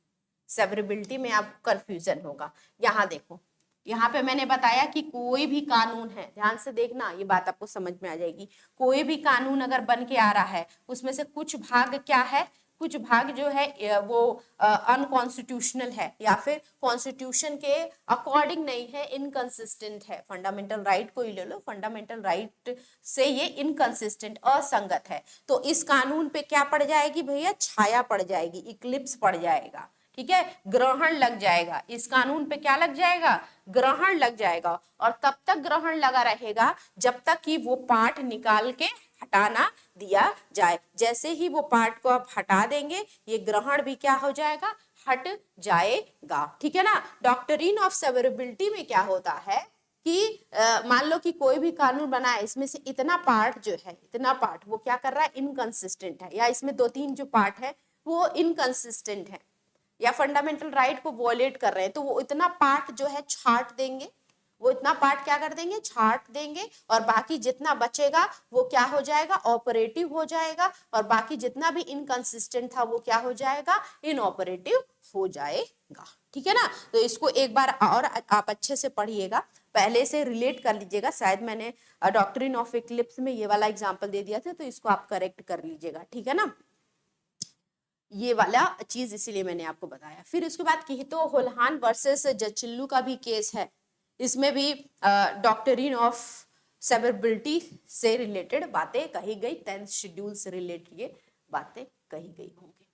सेवरेबिलिटी में आपको कंफ्यूजन होगा। यहाँ देखो, यहाँ पे मैंने बताया कि कोई भी कानून है, ध्यान से देखना, ये बात आपको समझ में आ जाएगी। कोई भी कानून अगर बन के आ रहा है, उसमें से कुछ भाग क्या है, कुछ भाग जो है वो अनकॉन्स्टिट्यूशनल है या फिर कॉन्स्टिट्यूशन के अकॉर्डिंग नहीं है, इनकंसिस्टेंट है। फंडामेंटल राइट को ही ले लो, फंडामेंटल राइट से ये इनकंसिस्टेंट, असंगत है, तो इस कानून पे क्या पड़ जाएगी भैया, छाया पड़ जाएगी, इक्लिप्स पड़ जाएगा। ठीक है, ग्रहण लग जाएगा, इस कानून पे क्या लग जाएगा, ग्रहण लग जाएगा। और तब तक ग्रहण लगा रहेगा जब तक कि वो पार्ट निकाल के हटाना दिया जाए। जैसे ही वो पार्ट को आप हटा देंगे ये ग्रहण भी क्या हो जाएगा, हट जाएगा। ठीक है ना। डॉक्ट्रिन ऑफ सेवरेबिलिटी में क्या होता है कि मान लो कि कोई भी कानून बना है, इसमें से इतना पार्ट जो है, इतना पार्ट वो क्या कर रहा है, इनकंसिस्टेंट है, या इसमें 2-3 जो पार्ट है वो इनकंसिस्टेंट है या फंडामेंटल राइट को वॉयलेट कर रहे हैं, तो वो इतना पार्ट जो है छांट देंगे, वो इतना पार्ट क्या कर देंगे, छांट देंगे, और बाकी जितना बचेगा वो क्या हो जाएगा, ऑपरेटिव हो जाएगा, और बाकी जितना भी इनकंसिस्टेंट था वो क्या हो जाएगा, इनऑपरेटिव हो जाएगा। ठीक है ना। तो इसको एक बार और आप अच्छे से पढ़िएगा, पहले से रिलेट कर लीजिएगा। शायद मैंने डॉक्ट्रिन ऑफ इक्लिप्स में ये वाला एग्जांपल दे दिया था, तो इसको आप करेक्ट कर लीजिएगा। ठीक है ना, ये वाला चीज इसीलिए मैंने आपको बताया। फिर उसके बाद किहितो होल्हान वर्सेस जचिल्लू का भी केस है, इसमें भी डॉक्ट्रिन ऑफ सेवरेबिलिटी से रिलेटेड बातें कही गई, 10th शेड्यूल से रिलेटेड ये बातें कही गई होंगी।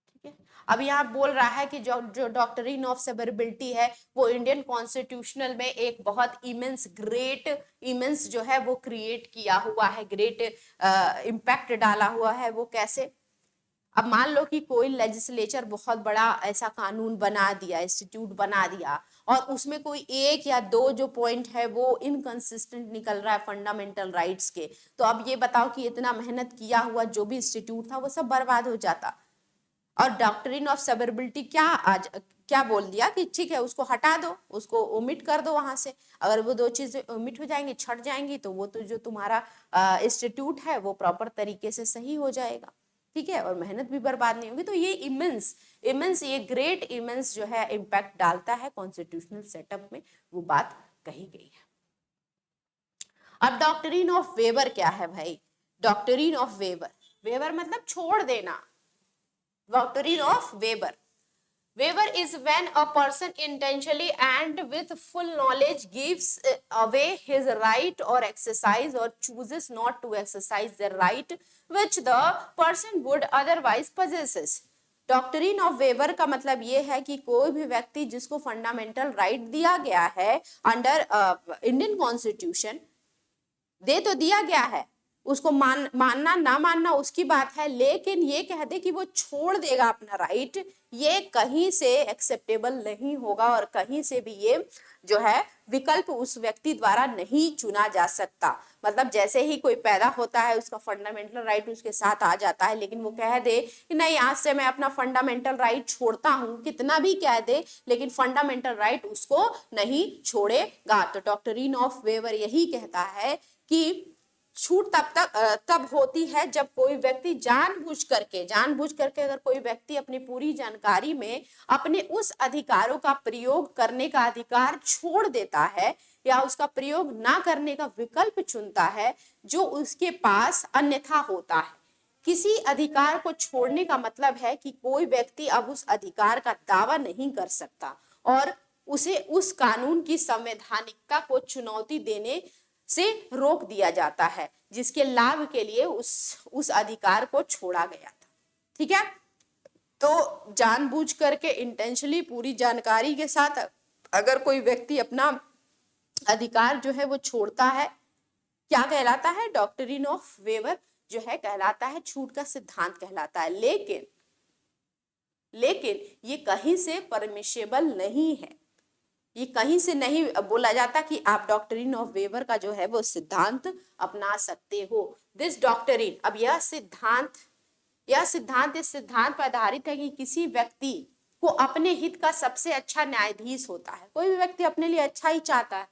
ठीक है। अब यहाँ बोल रहा है कि जो डॉक्ट्रिन ऑफ सेवरेबिलिटी है वो इंडियन कॉन्स्टिट्यूशनल में एक बहुत इमेंस ग्रेट इमेंस जो है वो क्रिएट किया हुआ है, ग्रेट इम्पैक्ट डाला हुआ है। वो कैसे, अब मान लो कि कोई लेजिस्लेचर बहुत बड़ा ऐसा कानून बना दिया, इंस्टीट्यूट बना दिया, और उसमें कोई 1 या 2 जो पॉइंट है वो इनकंसिस्टेंट निकल रहा है फंडामेंटल राइट्स के, तो अब ये बताओ कि इतना मेहनत किया हुआ जो भी इंस्टीट्यूट था वो सब बर्बाद हो जाता। और डॉक्ट्रिन ऑफ सेवरेबिलिटी क्या बोल दिया कि ठीक है उसको हटा दो, उसको ओमिट कर दो वहां से। अगर वो 2 चीजें ओमिट हो जाएंगी, छट जाएंगी, तो वो तो जो तुम्हारा इंस्टीट्यूट है वो प्रॉपर तरीके से सही हो जाएगा। ठीक है, और मेहनत भी बर्बाद नहीं होगी। तो ये इमेंस ये ग्रेट इमेंस जो है इम्पैक्ट डालता है कॉन्स्टिट्यूशनल सेटअप में, वो बात कही गई है। अब डॉक्ट्रिन ऑफ वेबर क्या है भाई, डॉक्ट्रिन ऑफ वेबर मतलब छोड़ देना। Doctrine of Weber. Weber is when a person intentionally and with full knowledge gives away his right or exercise or chooses not to exercise the right which the person would otherwise possesses. Doctrine of weber का मतलब ये है कि कोई भी व्यक्ति जिसको fundamental right दिया गया है अंडर इंडियन कॉन्स्टिट्यूशन, दे तो दिया गया है, उसको मानना ना मानना उसकी बात है, लेकिन ये कह दे कि वो छोड़ देगा अपना राइट, ये कहीं से एक्सेप्टेबल नहीं होगा, और कहीं से भी ये जो है विकल्प उस व्यक्ति द्वारा नहीं चुना जा सकता। मतलब जैसे ही कोई पैदा होता है उसका फंडामेंटल राइट उसके साथ आ जाता है, लेकिन वो कह दे कि नहीं आज से मैं अपना फंडामेंटल राइट छोड़ता हूँ, कितना भी कह दे लेकिन फंडामेंटल राइट उसको नहीं छोड़ेगा। तो डॉक्ट्रिन ऑफ वेबर यही कहता है कि छूट तब होती है जब कोई व्यक्ति जानबूझ करके अगर कोई व्यक्ति अपनी पूरी जानकारी में अपने उस अधिकारों का प्रयोग करने का अधिकार छोड़ देता है, या उसका प्रयोग ना करने का विकल्प चुनता है जो उसके पास अन्यथा होता है। किसी अधिकार को छोड़ने का मतलब है कि कोई व्यक्ति अब उस अधिकार का दावा नहीं कर सकता और उसे उस कानून की संवैधानिकता को चुनौती देने से रोक दिया जाता है जिसके लाभ के लिए उस अधिकार को छोड़ा गया था। ठीक है, तो जानबूझ करके इंटेंशनली पूरी जानकारी के साथ अगर कोई व्यक्ति अपना अधिकार जो है वो छोड़ता है, क्या कहलाता है, डॉक्ट्रिन ऑफ वेबर जो है कहलाता है, छूट का सिद्धांत कहलाता है। लेकिन ये कहीं से परमिशेबल नहीं है, ये कहीं से नहीं बोला जाता कि आप डॉक्ट्रिन ऑफ वेबर का जो है वो सिद्धांत अपना सकते हो। दिस डॉक्ट्रिन, अब यह सिद्धांत इस सिद्धांत पर आधारित है कि किसी व्यक्ति को अपने हित का सबसे अच्छा न्यायाधीश होता है। कोई भी व्यक्ति अपने लिए अच्छा ही चाहता है,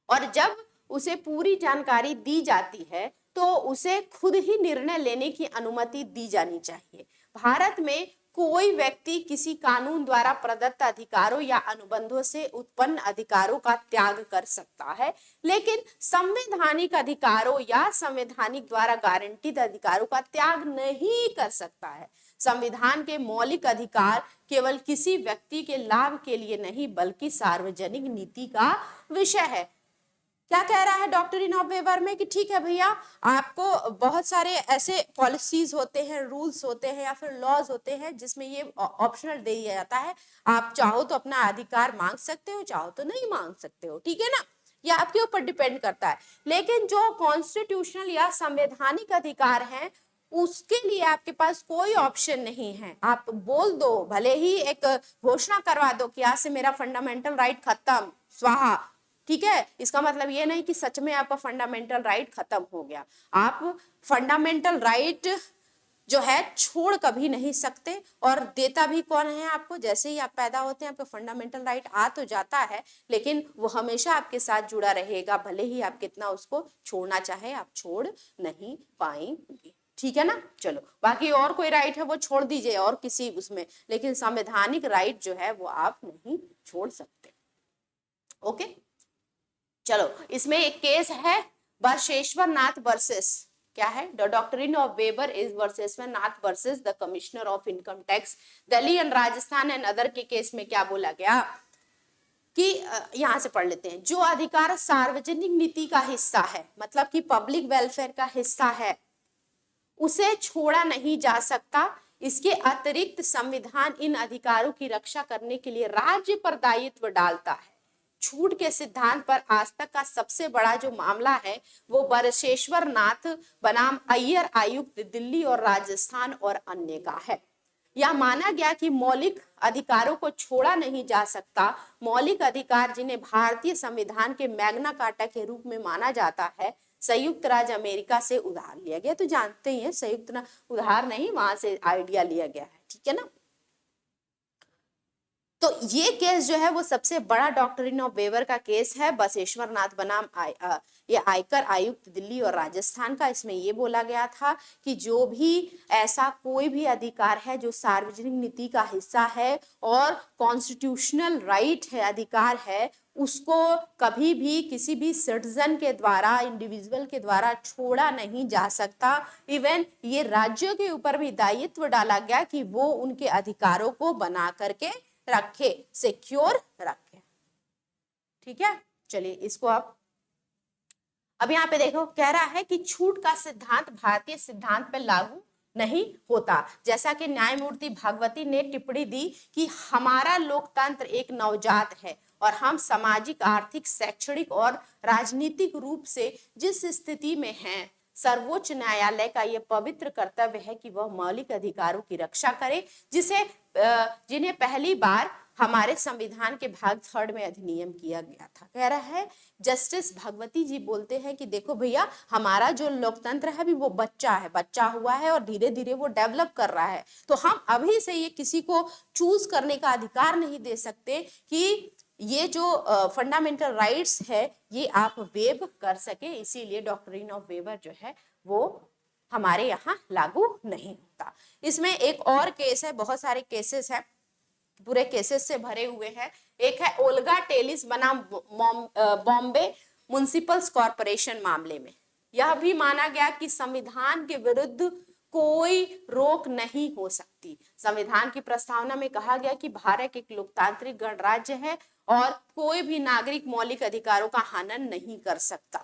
और जब उसे पूरी जानकारी दी जाती है तो उसे खुद ही निर्णय लेने की अनुमति दी जानी चाहिए। भारत में कोई व्यक्ति किसी कानून द्वारा प्रदत्त अधिकारों या अनुबंधों से उत्पन्न अधिकारों का त्याग कर सकता है, लेकिन संवैधानिक अधिकारों या संवैधानिक द्वारा गारंटीड अधिकारों का त्याग नहीं कर सकता है। संविधान के मौलिक अधिकार केवल किसी व्यक्ति के लाभ के लिए नहीं बल्कि सार्वजनिक नीति का विषय है। क्या कह रहा है डॉक्ट्रिन ऑफ वेबर में कि ठीक है भैया, आपको बहुत सारे ऐसे पॉलिसीज होते हैं, रूल्स होते हैं या फिर लॉज होते हैं जिसमें ये ऑप्शनल दे दिया जाता है, आप चाहो तो अपना अधिकार मांग सकते हो, चाहो तो नहीं मांग सकते हो। ठीक है ना, ये आपके ऊपर डिपेंड करता है। लेकिन जो कॉन्स्टिट्यूशनल या संवैधानिक अधिकार हैं उसके लिए आपके पास कोई ऑप्शन नहीं है। आप बोल दो, भले ही एक घोषणा करवा दो कि आज से मेरा फंडामेंटल राइट खत्म, स्वाहा, ठीक है, इसका मतलब ये नहीं कि सच में आपका फंडामेंटल राइट खत्म हो गया। आप फंडामेंटल राइट जो है छोड़ कभी नहीं सकते, और देता भी कौन है आपको? जैसे ही आप पैदा होते हैं आपको फंडामेंटल राइट आ तो जाता है, लेकिन वो हमेशा आपके साथ जुड़ा रहेगा, भले ही आप कितना उसको छोड़ना चाहे आप छोड़ नहीं पाएंगे, ठीक है ना। चलो, बाकी और कोई राइट है वो छोड़ दीजिए और किसी उसमें, लेकिन संवैधानिक राइट जो है वो आप नहीं छोड़ सकते। ओके, चलो, इसमें एक केस है बसवेश्वर नाथ वर्सेस, क्या है, the doctrine of weber is Basaveshwar Nath versus the commissioner of income tax Delhi and Rajasthan and other के केस में क्या बोला गया कि यहां से पढ़ लेते हैं, जो अधिकार सार्वजनिक नीति का हिस्सा है, मतलब कि पब्लिक वेलफेयर का हिस्सा है, उसे छोड़ा नहीं जा सकता। इसके अतिरिक्त संविधान इन अधिकारों की रक्षा करने के लिए राज्य पर दायित्व डालता है। छूट के सिद्धांत पर आज तक का सबसे बड़ा जो मामला है वो बसवेश्वर नाथ बनाम अय्यर आयुक्त दिल्ली और राजस्थान और अन्य का है। यह माना गया कि मौलिक अधिकारों को छोड़ा नहीं जा सकता। मौलिक अधिकार जिन्हें भारतीय संविधान के मैग्ना कार्टा के रूप में माना जाता है, संयुक्त राज्य अमेरिका से उधार लिया गया। तो जानते ही हैं, संयुक्त उधार नहीं, वहां से आइडिया लिया गया है, ठीक है ना। तो ये केस जो है वो सबसे बड़ा डॉक्ट्रिन ऑफ वेबर का केस है, बसवेश्वर नाथ बनाम ये आयकर आयुक्त दिल्ली और राजस्थान का। इसमें ये बोला गया था कि जो भी ऐसा कोई भी अधिकार है जो सार्वजनिक नीति का हिस्सा है और कॉन्स्टिट्यूशनल राइट है, अधिकार है, उसको कभी भी किसी भी सिटीजन के द्वारा, इंडिविजुअल के द्वारा छोड़ा नहीं जा सकता। इवन ये राज्यों के ऊपर भी दायित्व डाला गया कि वो उनके अधिकारों को बना करके रखे, सिक्योर रखे, ठीक है। चलिए, इसको अब यहाँ पे देखो, कह रहा है कि छूट का सिद्धांत भारतीय सिद्धांत पर लागू नहीं होता। जैसा कि न्यायमूर्ति भागवती ने टिप्पणी दी कि हमारा लोकतंत्र एक नवजात है और हम सामाजिक, आर्थिक, शैक्षणिक और राजनीतिक रूप से जिस स्थिति में हैं, सर्वोच्च न्यायालय का यह पवित्र कर्तव्य है कि वह मौलिक अधिकारों की रक्षा करे जिन्हें पहली बार हमारे संविधान के भाग 3 में अधिनियम किया गया था। कह रहा है, जस्टिस भगवती जी बोलते हैं कि देखो भैया, हमारा जो लोकतंत्र है अभी वो बच्चा हुआ है और धीरे धीरे वो डेवलप कर रहा है, तो हम अभी से ये किसी को चूज करने का अधिकार नहीं दे सकते कि ये जो फंडामेंटल राइट्स है ये आप वेव कर सके। इसीलिए डॉक्ट्रिन ऑफ वेबर जो है वो हमारे यहाँ लागू नहीं होता। इसमें एक और केस है, बहुत सारे केसेस हैं, पूरे केसेस से भरे हुए हैं। एक है ओल्गा टेलिस बनाम बॉम्बे म्युनिसिपल कॉर्पोरेशन मामले में। यह भी माना गया कि संविधान के विरुद्ध कोई रोक नहीं हो सकती। संविधान की प्रस्तावना में कहा गया कि भारत एक लोकतांत्रिक गणराज्य है और कोई भी नागरिक मौलिक अधिकारों का हनन नहीं कर सकता,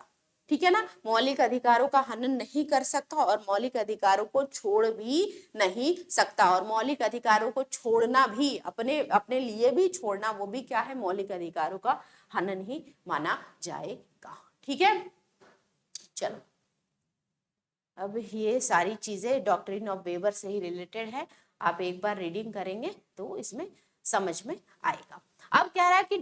ठीक है ना, मौलिक अधिकारों का हनन नहीं कर सकता और मौलिक अधिकारों को छोड़ भी नहीं सकता। और मौलिक अधिकारों को छोड़ना भी, अपने लिए भी छोड़ना, वो भी क्या है, मौलिक अधिकारों का हनन ही माना जाएगा, ठीक है। चलो, अब ये सारी चीजें डॉक्ट्रिन ऑफ वेबर से ही रिलेटेड है, आप एक बार रीडिंग करेंगे तो इसमें समझ में आएगा। अब कह रहा है कि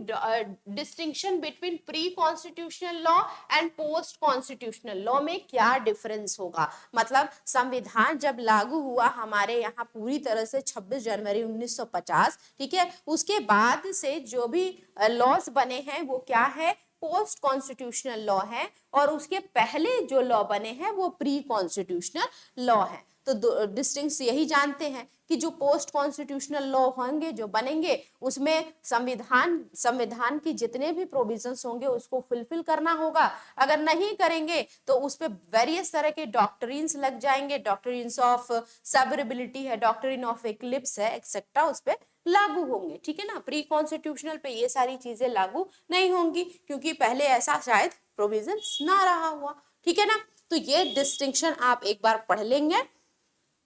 distinction between pre constitutional law and post constitutional law में क्या डिफरेंस होगा। मतलब संविधान जब लागू हुआ हमारे यहाँ पूरी तरह से 26 जनवरी 1950, ठीक है, उसके बाद से जो भी लॉज बने हैं वो क्या है, पोस्ट कॉन्स्टिट्यूशनल लॉ है, और उसके पहले जो लॉ बने हैं वो प्री कॉन्स्टिट्यूशनल लॉ है। तो डिस्टिंक्स यही जानते हैं कि जो पोस्ट कॉन्स्टिट्यूशनल लॉ होंगे, जो बनेंगे, उसमें संविधान की जितने भी प्रोविजंस होंगे उसको फुलफिल करना होगा। अगर नहीं करेंगे तो उस पे वेरियस तरह के डॉक्ट्रिन्स लग जाएंगे, डॉक्ट्रिन्स ऑफ सब्रेबिलिटी है, डॉक्ट्रिन ऑफ इक्लिप्स है, एक्सेट्रा, उस पे लागू होंगे, ठीक है ना। प्री कॉन्स्टिट्यूशनल पे ये सारी चीजें लागू नहीं होंगी क्योंकि पहले ऐसा शायद प्रोविजन ना रहा हुआ, ठीक है ना। तो ये डिस्टिंक्शन आप एक बार पढ़ लेंगे,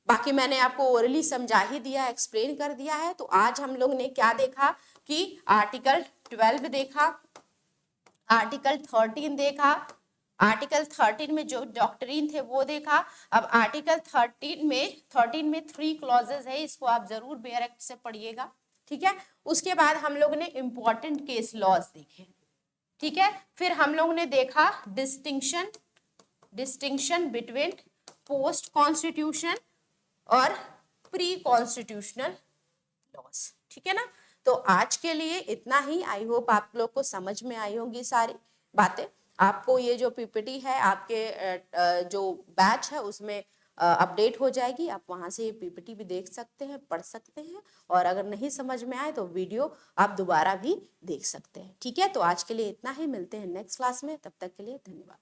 बाकी मैंने आपको ओरली समझा ही दिया, एक्सप्लेन कर दिया है। तो आज हम लोग ने क्या देखा कि आर्टिकल 12 देखा, आर्टिकल 13 देखा, आर्टिकल 13 में जो डॉक्ट्रिन थे वो देखा। अब आर्टिकल 13 में 3 क्लॉजेस है, इसको आप जरूर बेयर एक्ट से पढ़िएगा, ठीक है। उसके बाद हम लोग ने इंपॉर्टेंट केस लॉज देखे, ठीक है। फिर हम लोग ने देखा डिस्टिंक्शन बिटवीन पोस्ट कॉन्स्टिट्यूशन और प्री कॉन्स्टिट्यूशनल लॉस, ठीक है ना। तो आज के लिए इतना ही। आई होप आप लोग को समझ में आई होंगी सारी बातें। आपको ये जो पीपीटी है आपके जो बैच है उसमें अपडेट हो जाएगी, आप वहां से ये पीपीटी भी देख सकते हैं, पढ़ सकते हैं, और अगर नहीं समझ में आए तो वीडियो आप दोबारा भी देख सकते हैं, ठीक है। तो आज के लिए इतना ही, मिलते हैं नेक्स्ट क्लास में, तब तक के लिए धन्यवाद।